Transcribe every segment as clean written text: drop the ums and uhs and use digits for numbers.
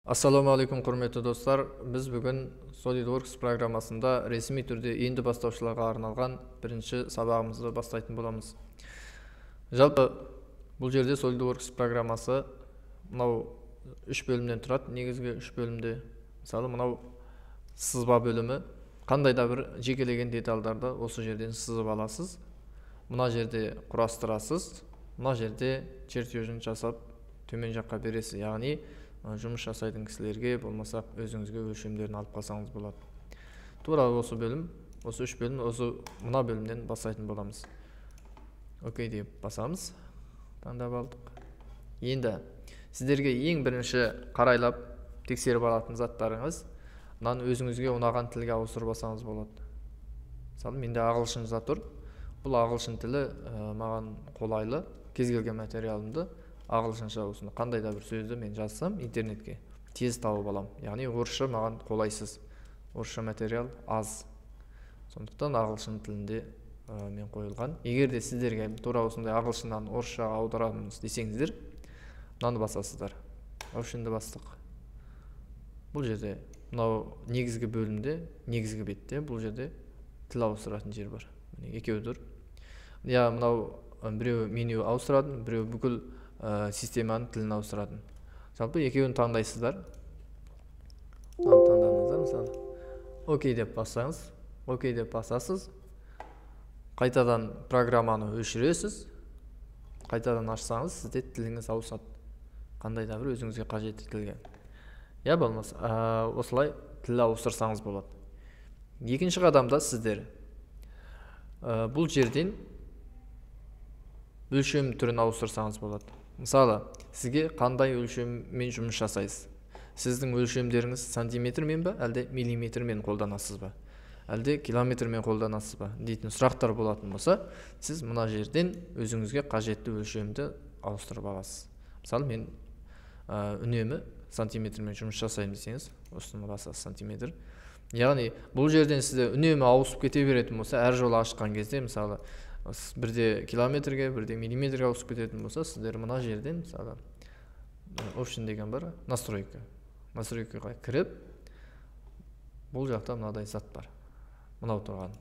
Ассаламу алейкум, құрметті достар. Біз бүгін SolidWorks программасында ресми түрде енді бастаушыларға арналған бірінші сабағымызды бастайтын боламыз. Жалпы бұл жерде SolidWorks программасы мынау 3 бөлімнен тұрады. Негізгі 3 бөлімде, мысалы мынау сызба бөлімі, қандай да бір жекелеген детальдарды осы жерден сызып аласыз. Мына жерде құрастырасыз, мына жерде чертежін жасап төмен жаққа бересіз. Яғни жұмыс жасайтын кісілерге, болмаса өзіңізге өлшемдерін алып қалсаңыз болады. Тура осы бөлім, осы 3 бөлім, осы мына бөлімнен бастайтын боламыз. Окей деп басамыз. Таңдап алдық. Енді сіздерге ең бірінші қарайлап тексеріп алатын заттарыңыз, мынаны өзіңізге ұнаған тілге ауыстырып алсаңыз болады. Мысалы, менде ағылшынша тұр. Бұл ағылшын тілі маған қолайлы. Кез келген материалымды ағылшынша осыны қандай да бір сөзді мен жазсам интернетке тез тауып алам. Яғни орысша маған қолайсыз. Орысша материал аз. Сондықтан ағылшын тілінде мен қойылған. Егер де сіздерге тура осындай ағылшыннан орысшаға аударамыз десеңіздер, мынаны басасыздар. Option'ды бастық. Бұл жерде мынау негізгі бөлімде, негізгі бетте бұл жерде тіл ауыстыратын жер бар. Екеуі. Я мынау біреу меню ауыстыратын, біреу бүкіл системаның тілін ауыстыратын. Жалпы екеуін таңдайсыздар. Таңдаңыздар, мысалы. Окей деп бассаңыз, окей деп басасыз. Қайтадан программаны өшіресіз. Қайтадан ашсаңыз, сізде тіліңіз ауысады. Қандай да бір өзіңізге қажетті тілге. Я болмаса, осылай тіл ауыстырсаңыз болады. Екінші қадамда сіздер бұл жерден өлшем түрін ауыстырсаңыз болады. Мысалы, сізге қандай өлшеммен жұмыс жасайсыз? Сіздің өлшемдеріңіз сантиметрмен бе, әлде миллиметрмен қолданасыз ба? Әлде километрмен қолданасыз ба? Дейтін сұрақтар болатын болса, сіз мына жерден өзіңізге қажетті өлшемді ауыстырып аласыз. Мысалы, мен үнемі сантиметрмен жұмыс жасаймын десеңіз, осыны басасыз сантиметр. Яғни, бұл жерден сізде үнемі ауысып кете беретін болса, әр жолы ашқан кезде, мысалы, бірде километрге, бірде миллиметрге ауысып кететін болса, сіздер мына жерден, мысалы, option деген бар, настройка. Настройкаға кіріп, бұл жақта мынадай зат бар. Мынау тұрған.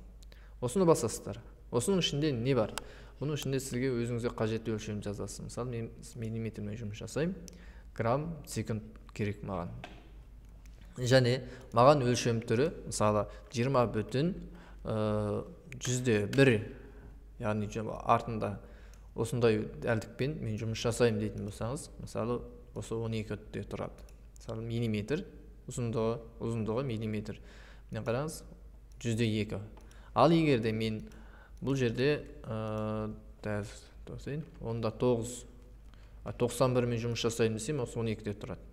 Осыны басасыздар. Осының ішінде не бар? Бұның ішінде сізге өзіңізге қажетті өлшем жазасыз. Мысалы, мен миллиметрмен жұмыс жасаймын, грамм секунд керек маған. Және маған өлшем түрі, мысалы, 20/100, яғни артында осындай дәлдікпен мен жұмыс жасаймын дейтін болсаңыз, мысалы, осы 12-де тұрады. Мысалы, миллиметр, ұзындығы миллиметр. Мен қараңыз, 100/2. Ал егер де мен бұл жерде 91 мен жұмыс жасаймын десем, осы 12-де тұрады.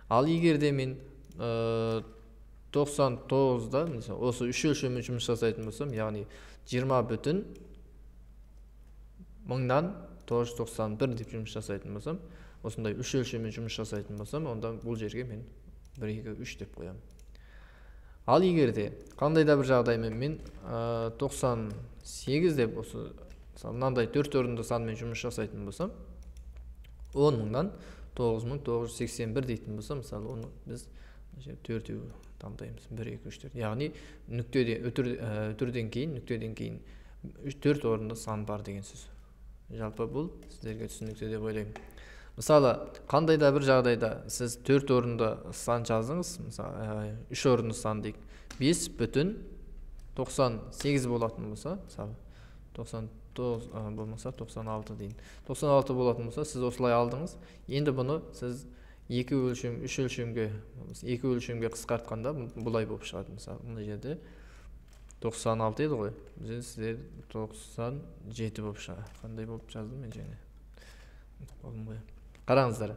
Ал егер де мен 99-да, осы 3 өлшеммен жұмыс жасайтын болсам, яғни 20/1000-991 деп жұмыс жасайтын болсам, осындай 3 өлшеммен жұмыс жасайтын болсам, онда бұл жерге мен 1, 2, 3 деп қоямын. Ал егер де қандай да бір жағдаймен мен 98 деп осы мынандай 4 орынды санмен жұмыс жасайтын болсам, 10.000-дан 9981 дейтін болса, мысалы, оны біз 4-еу таңдаймыз. 1, 2, 3, 4. Яғни үтірден кейін 4 орынды сан бар деген сөз. Жалпы бұл сіздерге түсінікті деп ойлаймын. Мысалы, қандай да бір жағдайда сіз 4 орынды сан жаздыңыз, мысалы, 3 орынды сан дейік. 5/98 болатын болса, мысалы, 99 болмаса 96 дейін. 96 болатын болса, сіз осылай алдыңыз. Енді бұны сіз 2 өлшем, 3 өлшемге, 2 өлшемге қысқартқанда бұлай болып шығады. Мысалы, мұны жерде 96 еді ғой. Біз сіздер 97 болып шығады. Қандай болып жаздым мен және? Қараңыздар.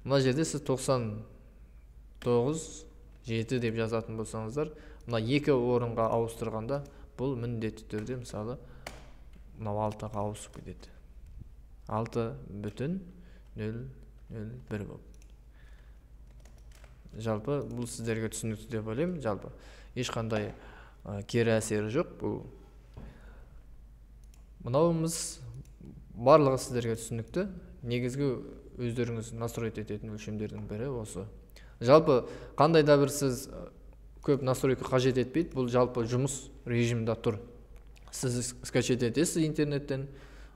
Мұна жерде сіз 99,7 деп жазатын болсаңыздар, мұна 2 орынға ауыстырғанда, бұл міндетті түрде, мысалы, мынау 6-ға ауысып кетеді. 6/001 болып. Жалпы, бұл сіздерге түсінікті деп ойлаймын. Жалпы, ешқандай кері әсері жоқ. Бұл мынауымыз барлығы сіздерге түсінікті. Негізгі өздеріңіз настройт ететін өлшемдердің бірі осы Жалпы қандай да бір сіз көп настройка қажет етпейді, бұл жалпы жұмыс режимінде тұр. Сіз скачать етесіз интернеттен,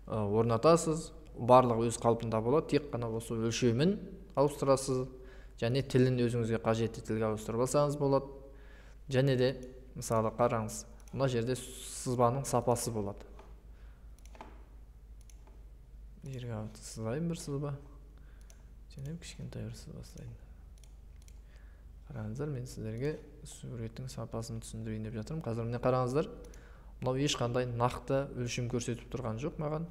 орнатасыз, барлығы өз қалпында болады, тек қана осы өлшемін ауыстырасыз, және тілін өзіңізге қажетті тілге ауыстырып алсаңыз болады. Және де мысалы қараңыз, мына жерде сызбаның сапасы болады. Жерге сызайын бір сызба, және кішкентай бір сызба сызайын. Қараңыздар, мен сіздерге суреттің сапасын түсіндірейін деп жатырмын. Қазір міне қараңыздар, мынау ешқандай нақты өлшем көрсетіп тұрған жоқ маған.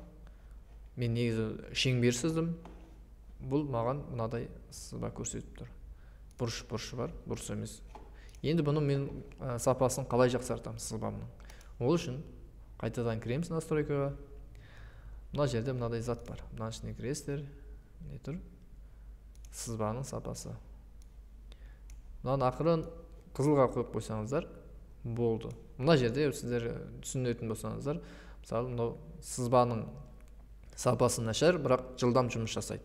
Мен негізі шеңбер сыздым, бұл маған мынадай сызба көрсетіп тұр. Бұрышы бар, бұрыш емес. Енді бұны мен сапасын қалай жақсартамын сызбамның? Ол үшін қайтадан кіреміз настройкаға. Мына жерде мынадай зат бар. Мына ішіне кіресіздер, не тұр? Сызбаның сапасы. Мынаны ақырын қызылға қойып қойсаңыздар болды. Мына жерде сіздер түсінетін болсаңыздар, мысалы мынау сызбаның сапасы нашар, бірақ жылдам жұмыс жасайды.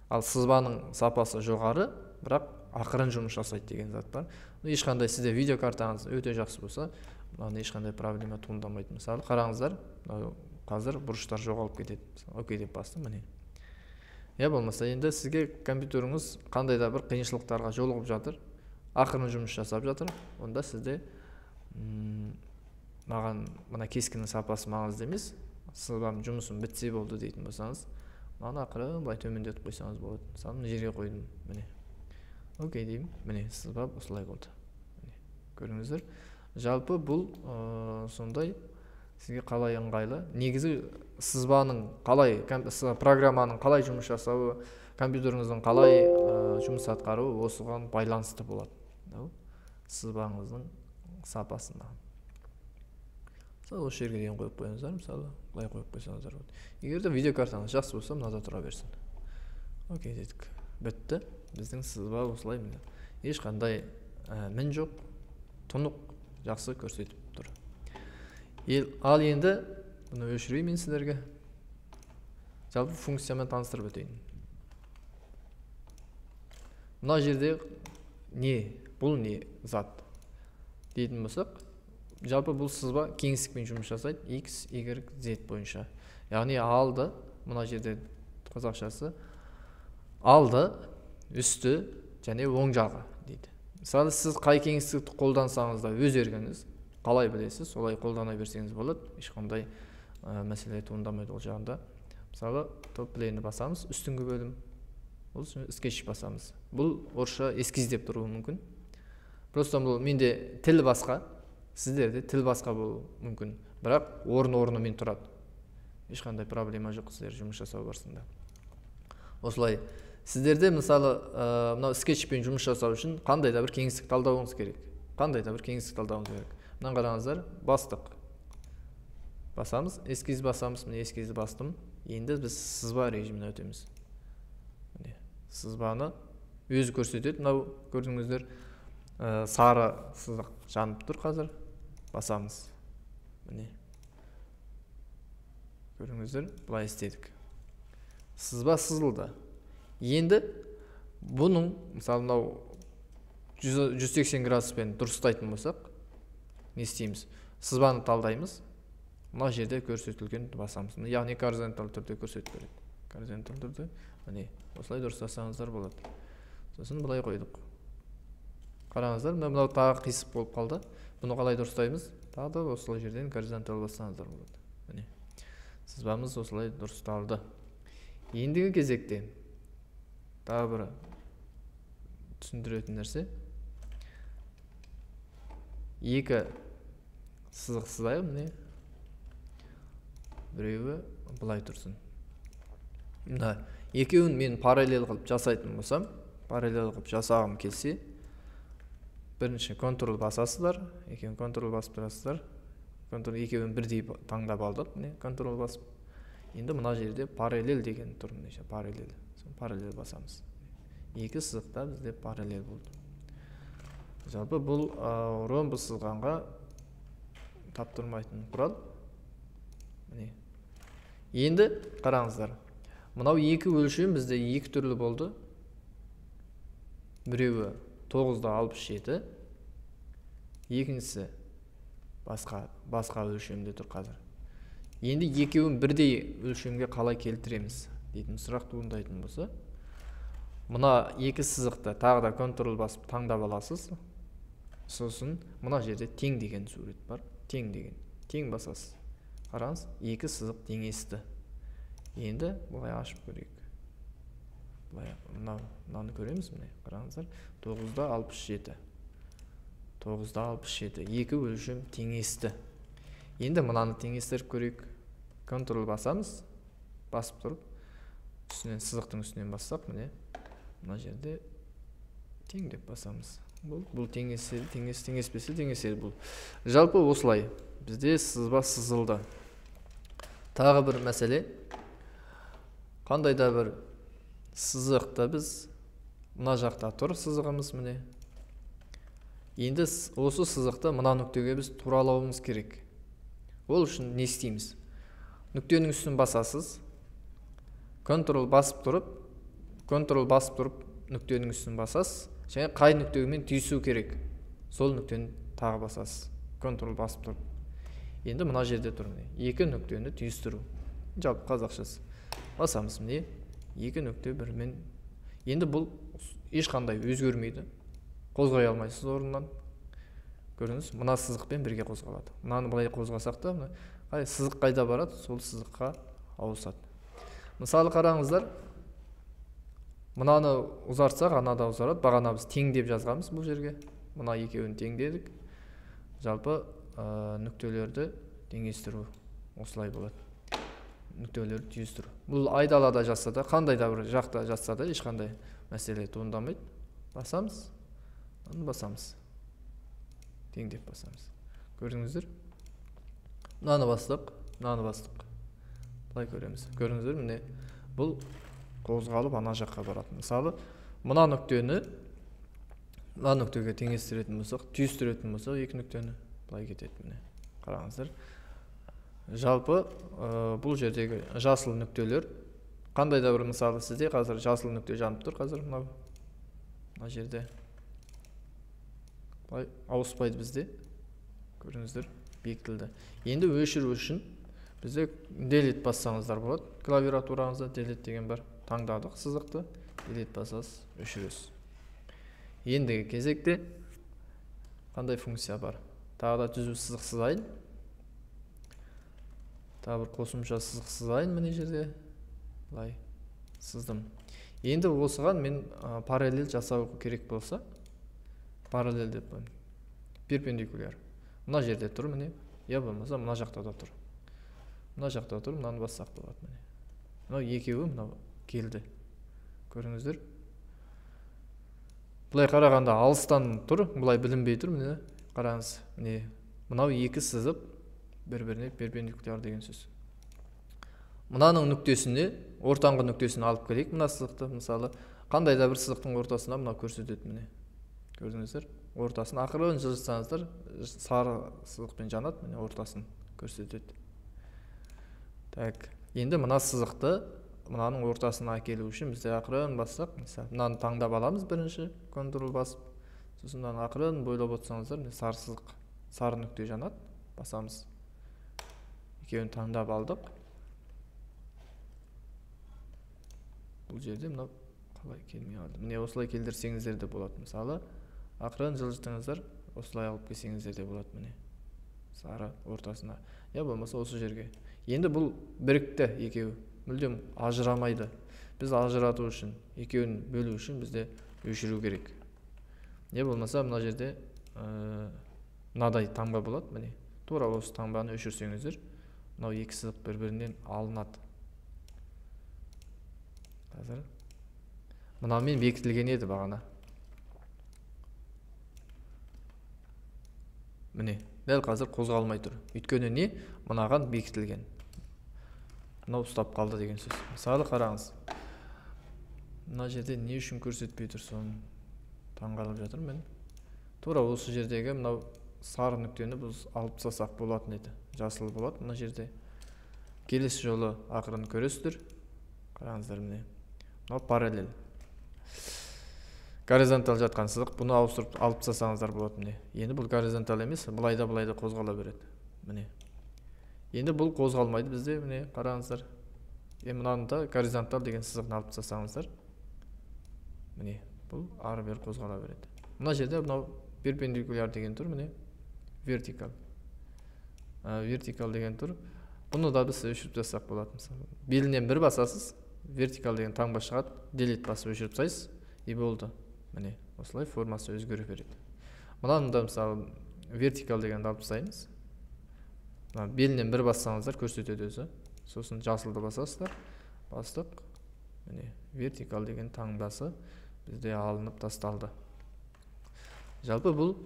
Ал сызбаның сапасы жоғары, бірақ ақырын жұмыс жасайды деген зат бар. Ешқандай сізде видеокартаңыз өте жақсы болса, мынаны ешқандай проблема туындамайды. Мысалы қараңыздар, қазір бұрыштар жоғалып кетеді. Окей деп бастым, міне. Я болмаса енді сізге компьютеріңіз қандай да бір қиыншылықтарға жолығып жатыр, ақырын жұмыс жасап жатыр, онда сізде маған мына кескіннің сапасы маңызды емес, сызбам жұмысым бітсе болды дейтін болсаңыз, мына ақырын былай төмендетіп қойсаңыз болады. Мысалы мына жерге қойдым, міне. Окей деймін, міне сызба осылай болды. Көріңіздер, жалпы бұл сондай сізге қалай ыңғайлы. Негізі сызбаның қалай, программаның қалай жұмыс жасауы, компьютеріңіздің қалай жұмыс атқаруы осыған байланысты болады. Сызбаңыздың сапасына. Мысалы осы жерге дейін қойып қойыңыздар, мысалы былай қойып қойсаңыздар болады. Егер де видеокартаңыз жақсы болса, мынада тұра берсін. Окей дедік. Бітті. Біздің сызба осылай міне. Ешқандай мін жоқ, тұнық жақсы көрсетіп тұр. Ал енді бұны өшірейін мен сіздерге. Жалпы функциямен таныстырып өтейін. Мына жерде не, бұл не зат дейтін болсақ, жалпы бұл сызба кеңістікпен жұмыс жасайды, X, Y, Z бойынша. Яғни алды, мына жерде қазақшасы, алды, үсті және оң жағы дейді. Мысалы сіз қай кеңістікті қолдансаңыз да өз еркіңіз, қалай білесіз, солай қолдана берсеңіз болады, ешқандай мәселе туындамайды ол жағында. Мысалы топ плейні басамыз, үстіңгі бөлім, бұл скетч басамыз. Бұл орысша эскиз деп тұруы мүмкін. Просто бұл менде тіл басқа, сіздерде тіл басқа болуы мүмкін, бірақ орын-орнымен тұрады. Ешқандай проблема жоқ сіздер жұмыс жасау барысында. Осылай сіздерде мысалы мынау скетчпен жұмыс жасау үшін қандай да бір кеңістік талдауыңыз керек. Мына қараңыздар, бастық. Басамыз, эскиз басамыз, міне эскизді бастым. Енді біз сызба режиміне өтеміз. Сызбаны өзі көрсетеді. Мынау көрдіңіздер, сары сызық жанып тұр қазір. Басамыз. Міне. Көрдіңіздер, былай істедік. Сызба сызылды. Енді бұның, мысалы мынау 180 градуспен дұрыстайтын болсақ, не істейміз? Сызбаны талдаймыз. Мына жерде көрсетілген басамыз. Яғни горизонталь түрде көрсетіп береді. Горизонталь түрде, міне, осылай дұрыстасаңыздар болады. Сосын былай қойдық. Қараңыздар, мынау тағы қисық болып қалды. Бұны қалай дұрыстаймыз? Тағы да осылай жерден горизонталь бассаңыздар болады. Міне. Сызбамыз осылай дұрысталды. Ендігі кезекте тағы бір түсіндіретін нәрсе. Екі сызық сызайық, міне. Біреуі былай тұрсын. Мына екеуін мен параллель қылып жасайтын болсам, параллель қылып жасағым келсе, бірінші контрол басасыздар, екеуін контрол басып тұрасыздар. Екеуін бірдей таңдап алдық, міне, контрол басып. Енді мына жерде параллель деген тұр, неше параллель. Параллель басамыз. Екі сызықта бізде параллель болды. Жалпы бұл ромбы сызғанға таптырмайтын құрал. Міне. Енді қараңыздар. Мынау екі өлшем бізде екі түрлі болды. біреуі 9/67, екіншісі басқа өлшемде тұр қазір. Енді екеуін бірдей өлшемге қалай келтіреміз дейтін сұрақ туындайтын болса, мына екі сызықты тағы да контрол басып таңдап аласыз. Сосын мына жерде тең деген сурет бар. Тең басасыз. Қараңыз, екі сызық теңесті. Енді бұлай ашып көрейік. Мынаны көреміз, міне, қараңыздар. 9/67. Екі өлшем теңесті. Енді мынаны теңестіріп көрейік. Контрол басамыз. Басып тұрып, сызықтың үстінен бассақ, міне, мына жерде тең деп басамыз. Бұл теңеспесе бұл. Жалпы осылай. Бізде сызба сызылды. Тағы бір мәселе. Қандай да бір сызықта біз мына жақта тұр сызығымыз, міне. Енді осы сызықты мына нүктеге біз туралауымыз керек. Ол үшін не істейміз? Нүктенің үстін басасыз. Контрол басып тұрып, нүктенің үстін басасыз. Және қай нүктемен түйісу керек? Сол нүктені тағы басасыз. Контрол басып тұрып. Енді мына жерде тұр, міне. Екі нүктені түйістіру. Жалпы қазақшасы. Басамыз, міне. Екі нүкте бірмен. Енді бұл ешқандай өзгермейді. Қозғай алмайсыз орнынан. Көріңіз, мына сызықпен бірге қозғалады. Мынаны былай қозғасақ та, сызық қайда барады, сол сызыққа ауысады. Мысалы қараңыздар, мынаны ұзартсақ, анада ұзарады. Бағана біз тең деп жазғанбыз бұл жерге. Мына екеуін тең дедік. Жалпы нүктелерді теңестіру осылай болады. Нүктелерді түйістіру. Бұл айдалада жатса да, қандай да бір жақта жатса да, ешқандай мәселе туындамайды. Басамыз, басамыз. Тең деп басамыз. Көрдіңіздер? Мынаны бастық. Бұлай көреміз. Көрдіңіздер, міне, бұл қозғалып ана жаққа барады. Мысалы, мына нүктеге теңестіретін болсақ, түйістіретін болсақ, екі нүктені былай кетеді, міне. Қараңыздар. Жалпы бұл жердегі жасыл нүктелер, қандай да бір мысалы сізде қазір жасыл нүкте жанып тұр, қазір мына жерде. Былай ауыспайды бізде. Көріңіздер, бекітілді. Енді өшіру үшін бізде delete бассаңыздар болады. Клавиатураңызда delete деген бар. Таңдадық сызықты, delete басасыз, өшіресіз. Ендігі кезекте қандай функция бар? Тағы да түзу сызық сызайын. Тағы бір қосымша сызық сызайын міне жерде. Былай сыздым. Енді осыған мен параллель жасау керек болса, параллель деп қойдым. Перпендикуляр. Мына жерде тұр, міне. Я болмаса мына жақта да тұр. Мына жақта тұр, мынаны бассақ болады, міне. Мынау екеуі мынау келді. Көріңіздер. Бұлай қарағанда алыстан тұр, бұлай білінбей тұр, міне. Қараңыз, міне. Мынау екі сызып бір-біріне перпендикуляр деген сөз. Мынаның нүктесіне, ортаңғы нүктесін алып келейік, мына сызықты, мысалы, қандай да бір сызықтың ортасына мына көрсетеді, міне. Көрдіңіздер? Ортасын ақырын жылжытсаңыздар, сары сызықпен жанады, міне ортасын көрсетеді. Так, енді мына сызықты мынаның ортасына әкелу үшін бізде ақырын бассақ, мысалы, мынаны таңдап аламыз бірінші, контрол басып, сосын мынаны ақырын бойлап отырсаңыздар, сары сызық, сары нүкте жанады, басамыз. Екеуін таңдап алдық. Бұл жерде мынау қалай келмей қалды. Міне осылай келдірсеңіздер де болады. Мысалы, ақырын жылжытыңыздар, осылай алып келсеңіздер де болады, міне. Сары ортасына. Я болмаса осы жерге. Енді бұл бірікті екеуі. Мүлдем ажырамайды. Біз ажырату үшін, екеуін бөлу үшін бізде өшіру керек. Не болмаса мына жерде мынадай таңба болады, міне. Тура осы таңбаны өшірсеңіздер, мынау екі сызық бір-бірінен алынады. Қазір мынамен бекітілген еді бағана. Міне, дәл қазір қозғалмай тұр. Өйткені не? Мынаған бекітілген. Мынау ұстап қалды деген сөз. Мысалы қараңыз. Мына жерде не үшін көрсетпей тұр, соны таңғалып жатыр мен. Тура осы жердегі мынау сары нүктені біз алып тастасақ болатын еді. Жасыл болады мына жерде. Келесі жолы ақырын көресіздер. Қараңыздар міне. Мынау параллель. горизонтал жатқан сызық, бұны ауыстырып алып тастасаңыздар болады. Міне енді бұл горизонтал емес, былай да қозғала береді. Міне енді бұл қозғалмайды бізде. Міне қараңыздар, мынаны да горизонтал деген сызығын алып тастасаңыздар, міне бұл ары бері қозғала береді. Мына жерде мынау перпендикуляр деген тұр, міне вертикал деген тұр. Бұны да біз өшіріп тастасақ болады. Мысалы белінен бір басасыз, вертикал деген таңба шығады, делет басып өшіріп тастайсыз, и болды. Міне осылай формасы өзгеріп береді. Мынаны да мысалы вертикал дегенді алып тастаймыз. Белінен бір бассаңыздар көрсетеді өзі. Сосын жасылды басасыздар. Бастық. Міне вертикал деген таңбасы бізде алынып тасталды. Жалпы бұл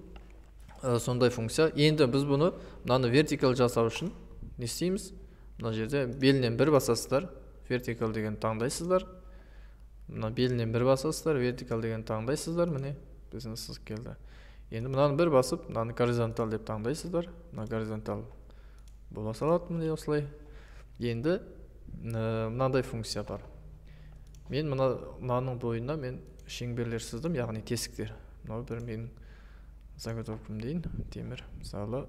сондай функция. Енді біз бұны мынаны вертикал жасау үшін не істейміз? Мына жерде белінен бір басасыздар, вертикал деген таңдайсыздар. Мына белінен бір басасыздар, вертикал деген таңдайсыздар. Міне біздің сызық келді. Енді мынаны бір басып, мынаны горизонтал деп таңдайсыздар. Мына горизонтал бола салады, міне осылай. Енді мынандай функция бар. Мен мынаның бойына мен шеңберлер сыздым, яғни тесіктер. Мынау бір менің заготовкам дейін, темір, мысалы,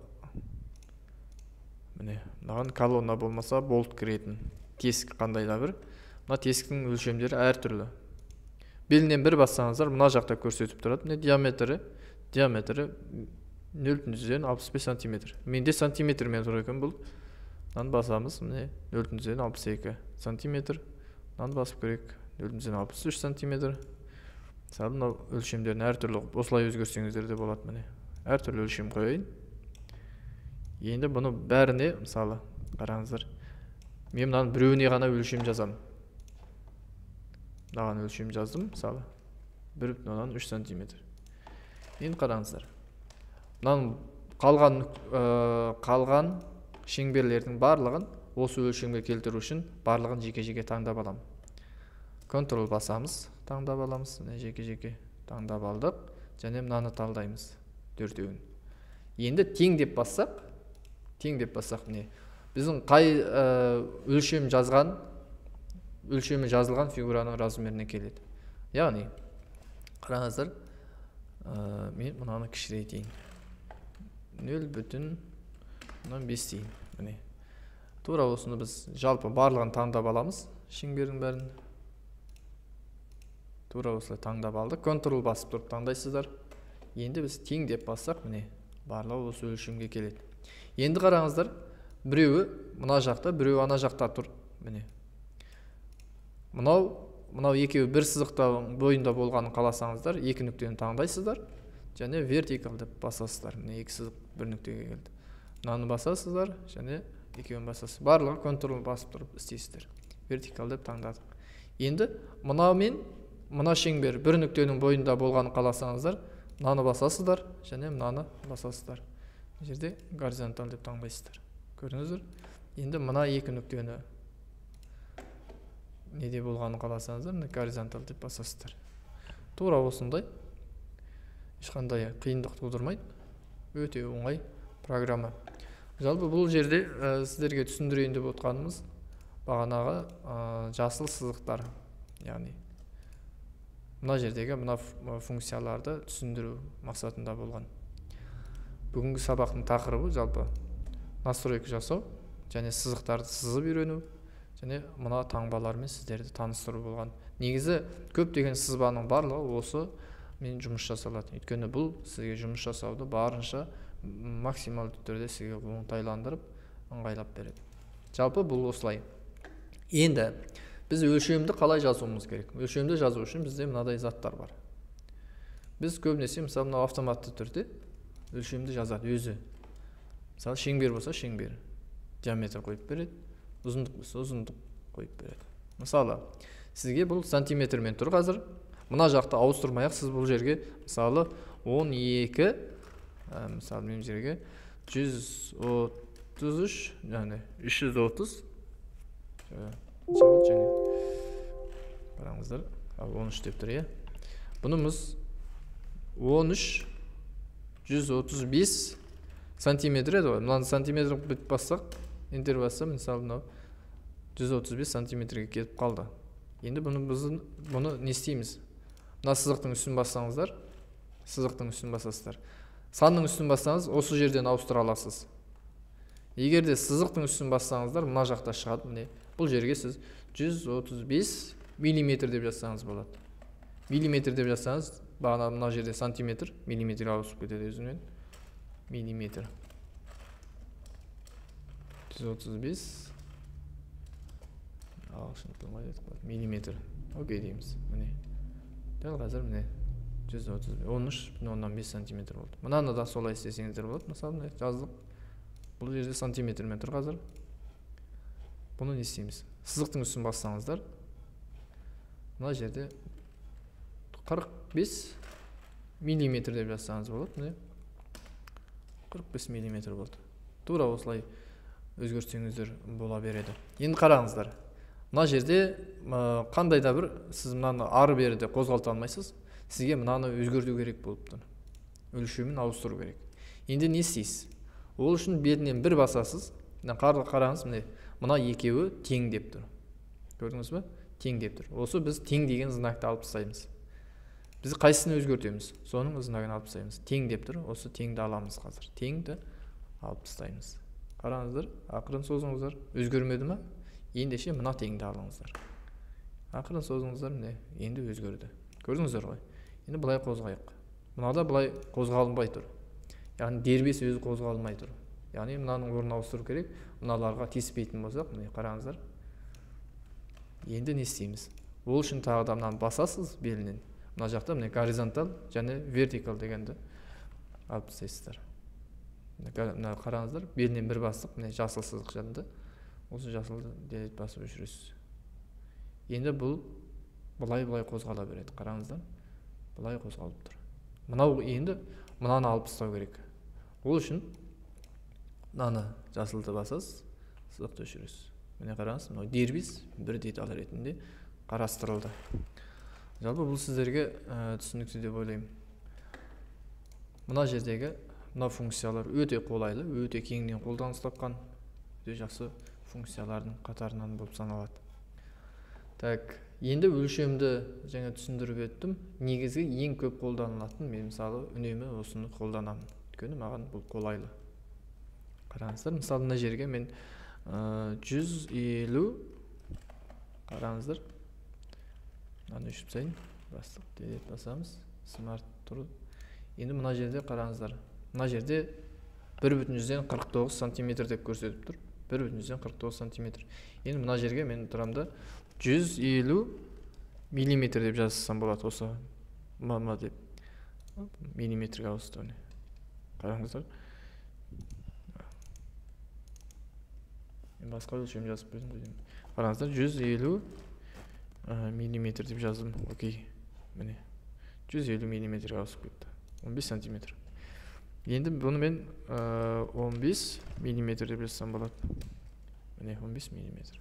міне мынаған колонна болмаса болт кіретін тесік қандай да бір. Мына тесіктің өлшемдері әртүрлі. Белінен бір бассаңыздар, мына жақта көрсетіп тұрады. Міне диаметрі 0,65 сантиметр. Менде сантиметрмен тұр екен бұл. Мынаны басамыз, міне 0,62 сантиметр. Мынаны басып көрейік, 0,63 сантиметр. Мысалы мына өлшемдерін әртүрлі осылай өзгерсеңіздер де болады. Міне әртүрлі өлшем қойайын. Енді бұны бәріне, мысалы, қараңыздар. Мен мынаны біреуіне ғана өлшем жазамын. Мынаған өлшем жаздым, мысалы, 1,3 сантиметр. Енді қараңыздар. Мынаның қалған шеңберлердің барлығын осы өлшемге келтіру үшін барлығын жеке-жеке таңдап аламын. Ctrl басамыз, таңдап аламыз. Жеке-жеке таңдап алдық. Және мынаны талдаймыз, төртеуін. Енді тең деп бассақ, міне біздің қай өлшемі жазылған фигураның размеріне келеді. Яғни, қараңыздар, мен мынаны кішірейтейін. 0,5 дейін. Міне. Тура осыны біз жалпы барлығын таңдап аламыз, шеңбердің бәрін. Тура осылай таңдап алдық. Ctrl басып тұрып таңдайсыздар. Енді біз тең деп бассақ, міне, барлығы осы өлшемге келеді. Енді қараңыздар, біреуі мына жақта, біреуі ана жақта тұр. Міне. Мынау екеуі бір сызықтың бойында болғанын қаласаңыздар, екі нүктені таңдайсыздар, және вертикал деп басасыздар. Міне екі сызық бір нүктеге келді. Мынаны басасыздар, және екеуін басасыз. Барлығы Ctrl басып тұрып істейсіздер. Вертикал деп таңдадық. Енді мына шеңбер бір нүктенің бойында болғанын қаласаңыздар, мынаны басасыздар, және мынаны басасыздар. Бұл жерде горизонтал деп таңдайсыздар. Көрдіңіздер? Енді мына екі нүктені неде болғанын қаласаңыздар, горизонтал деп басасыздар. Тура осындай. Ешқандай қиындық тудырмайды. Өте оңай программа. Жалпы бұл жерде сіздерге түсіндірейін деп отқанымыз бағанағы жасыл сызықтар. Яғни мына жердегі мына функцияларды түсіндіру мақсатында болған. Бүгінгі сабақтың тақырыбы жалпы настройка жасау, және сызықтарды сызып үйрену, және мына таңбалармен сіздерді таныстыру болған. Негізі көптеген сызбаның барлығы осы мен жұмыс жасалады. Өйткені бұл сізге жұмыс жасауды барынша максималды түрде сізге оңтайландырып, ыңғайлап береді. Жалпы бұл осылай. Енді біз өлшемді қалай жазуымыз керек? Өлшемді жазу үшін бізде мынадай заттар бар. Біз көбінесе мысалы мына автоматты түрде өлшемді жазады өзі. Мысалы шеңбер болса шеңбер, диаметр қойып береді, ұзындық болса ұзындық қойып береді. Мысалы сізге бұл сантиметрмен тұр қазір. Мына жақта ауыстырмай-ақ сіз бұл жерге мысалы 12, мысалы мен жерге 133, яғни 330 қараңыздар, 13 деп тұр, бұнымыз 13 135 сантиметр еді ғой. Мынаны сантиметр бітіп бассақ, интер бассам, мысалы мынау 135 сантиметрге кетіп қалды. Енді бұны не істейміз? мына сызықтың үстін бассаңыздар, сызықтың үстін басасыздар. Санның үстін бассаңыз, осы жерден ауыстыра аласыз. Егер де сызықтың үстін бассаңыздар, мына жақта шығады. Міне, бұл жерге сіз 135 миллиметр деп жазсаңыз болады. Миллиметр деп жазсаңыз, бағана мына жерде сантиметр, миллиметрге ауысып кетеді өзінен. Миллиметр. 135 ағылшын тілін айтып қойды. Миллиметр. Окей дейміз. Міне. Дәл қазір міне 13,5 сантиметр болды. Мынаны да солай істесеңіздер болады. Мысалы, жаздық. Бұл жерде сантиметрмен тұр қазір. Бұны не істейміз? Сызықтың үстін бассаңыздар, мына жерде 45 миллиметр деп жазсаңыз болады. Міне 45 миллиметр болды. Тура осылай өзгертсеңіздер бола береді. Енді қараңыздар. Мына жерде қандай да бір сіз мынаны ары беріде қозғалта алмайсыз. Сізге мынаны өзгерту керек болып тұр. Өлшемін ауыстыру керек. Енді не істейсіз? Ол үшін бетінен бір басасыз. Қараңыз, мына екеуі тең деп тұр. Көрдіңіз бе? Тең деп тұр. Осы біз тең деген знакты алып тастаймыз. Біз қайсысын өзгертеміз? Соның знагын алып тастаймыз. Тең деп тұр. Осы теңді аламыз қазір. Теңді алып тастаймыз. Қараңыздар, ақырын созыңыздар. Өзгермеді ме? Ендеше мына теңді алыңыздар. Ақырын созыңыздар, міне, енді өзгерді. Көрдіңіздер ғой? Енді былай қозғайық. Мынада былай қозғалынбай тұр. Яғни дербес өзі қозғалмай тұр. Яғни мынаның орнын ауыстыру керек. Мыналарға тиіспейтін болсақ, міне қараңыздар. Енді не істейміз? Ол үшін тағы да мынаны басасыз белінен. Мына жақта міне горизонтал және вертикал дегенді алып тастайсыздар. Мына қараңыздар, белінен бір бастық, міне жасыл сызық жанында. Осы жасылды дәлет басып өшіресіз. Енді бұл былай қозғала береді. Қараңыздар, былай қозғалып тұр. Мынау енді мынаны алып тастау керек. Ол үшін мынаны жасылды басасыз, сызықты өшіресіз. Міне қараңыз, мынау дербес бір деталь ретінде қарастырылды. Жалпы бұл сіздерге түсінікті деп ойлаймын. Мына жердегі мына функциялар өте қолайлы, өте кеңінен қолданыс тапқан, өте жақсы функциялардың қатарынан болып саналады. Так, енді өлшемді жаңа түсіндіріп өттім. Негізгі ең көп қолданылатын, мен мысалы үнемі осыны қолданамын. Өйткені маған бұл қолайлы. Қараңыздар, мысалы мына жерге мен 150, қараңыздар, мынаны өшіп тастайын, бастық дерет басамыз, смарт тұр. Енді мына жерде қараңыздар, мына жерде 1,49 сантиметр деп көрсетіп тұр. 1,49 сантиметр. Енді мына жерге мен тұрамда 150 миллиметр деп жазсам болады. Осы мама деп миллиметрге ауысты. Қараңыздар. Мен басқа өлшем жазып бердім. Қараңыздар, 150 миллиметр деп жаздым. Окей. Міне 150 миллиметрге ауысып кетті. 15 сантиметр. Енді бұны мен 15 миллиметр деп жазсам болады. Міне 15 миллиметр.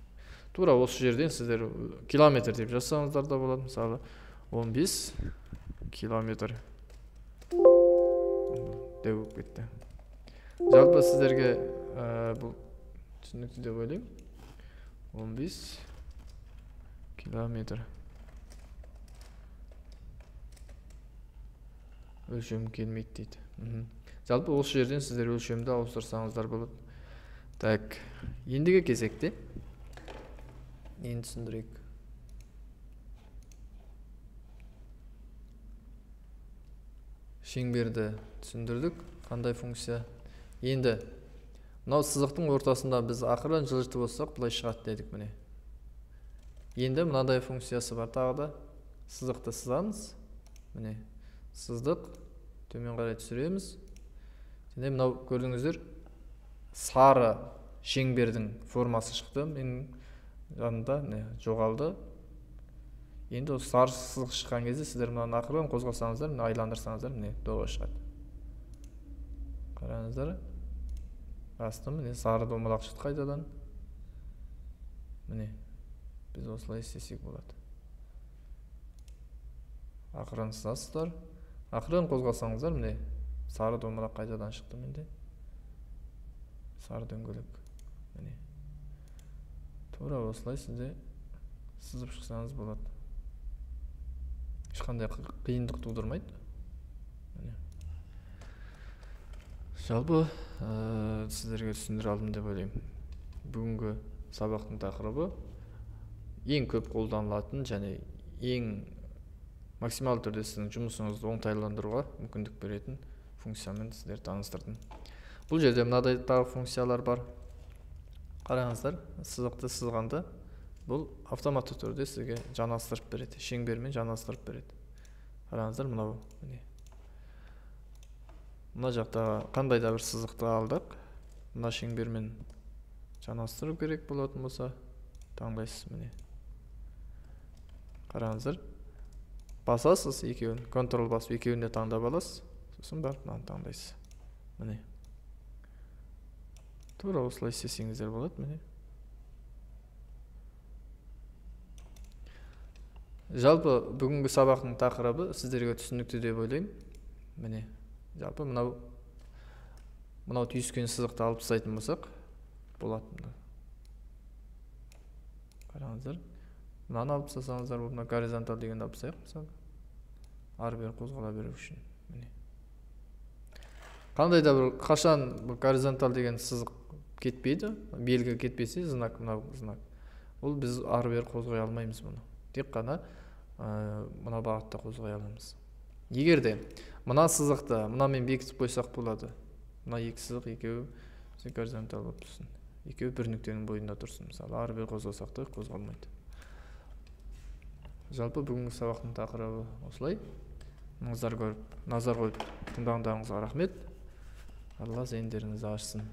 Тура осы жерден сіздер километр деп жазсаңыздар да болады. Мысалы 15 километр деп кетті. Жалпы сіздерге бұл түсінікті деп ойлаймын. 15 километр. Өлшем келмейді дейді. Жалпы осы жерден сіздер өлшемді ауыстырсаңыздар болады. Так, ендігі кезекте енді түсіндірейік. Шеңберді түсіндірдік. Қандай функция? Енді мынау сызықтың ортасында біз ақырын жылжытып болсақ, бұлай шығады дедік міне. Енді мынандай функциясы бар тағы да. Сызықты сызамыз. Міне, сыздық. Төмен қарай түсіреміз. Және мынау көрдіңіздер, сары шеңбердің формасы шықты. Менің жанында жоғалды. Енді осы сары сызық шыққан кезде сіздер мынаны ақырын қозғасаңыздар, айландырсаңыздар, міне доға шығады. Қараңыздар. Бастым, міне сары домалақ шықты қайтадан. Міне, біз осылай істесек болады. Ақырын сызасыздар. Ақырын қозғасаңыздар, міне сары домалақ қайтадан шықты менде. Сары дөңгелек. Міне. Тура осылай сізде сызып шықсаңыз болады. ешқандай қиындық тудырмайды. Жалпы сіздерге түсіндіре алдым деп ойлаймын. Бүгінгі сабақтың тақырыбы ең көп қолданылатын және ең максималды түрде сіздің жұмысыңызды оңтайландыруға мүмкіндік беретін функциямен сіздерді таныстырдым. Бұл жерде мынадай тағы функциялар бар. Қараңыздар, сызықты сызғанда бұл автоматты түрде сізге жанастырып береді, шеңбермен жанастырып береді. Қараңыздар, мынау міне. Мына жақта қандай да бір сызықты алдық, мына шеңбермен жанастыру керек болатын болса, таңдайсыз міне. Қараңыздар, басасыз екеуін, контрол басып екеуін де таңдап аласыз, сосын барып мынаны таңдайсыз. Міне. Тура осылай істесеңіздер болады, міне. Жалпы бүгінгі сабақтың тақырыбы сіздерге түсінікті деп ойлаймын. Міне. Жалпы мынау түйіскен сызықты алып тастайтын болсақ болады. Қараңыздар. Мынаны алып тастасаңыздар, мына горизонталь дегенді алып тастайық, мысалы. Ары бері қозғала беру үшін. Міне. Қандай да бір қашан горизонталь деген сызық кетпейді, белгі кетпесе, знак, мынау знак. Ол біз ары бері қозғай алмаймыз бұны. Тек қана мына бағытта қозғай аламыз. Егер де мына сызықты мынамен бекітіп қойсақ болады. Мына екі сызық екеуі горизонталь болып тұрсын. Екеуі бір нүктенің бойында тұрсын. Мысалы, ары бері қозғасақ та қозғалмайды. Жалпы бүгінгі сабақтың тақырыбы осылай. Назар қойып тыңдағандарыңызға рахмет. Алла зейіндеріңізді ашсын.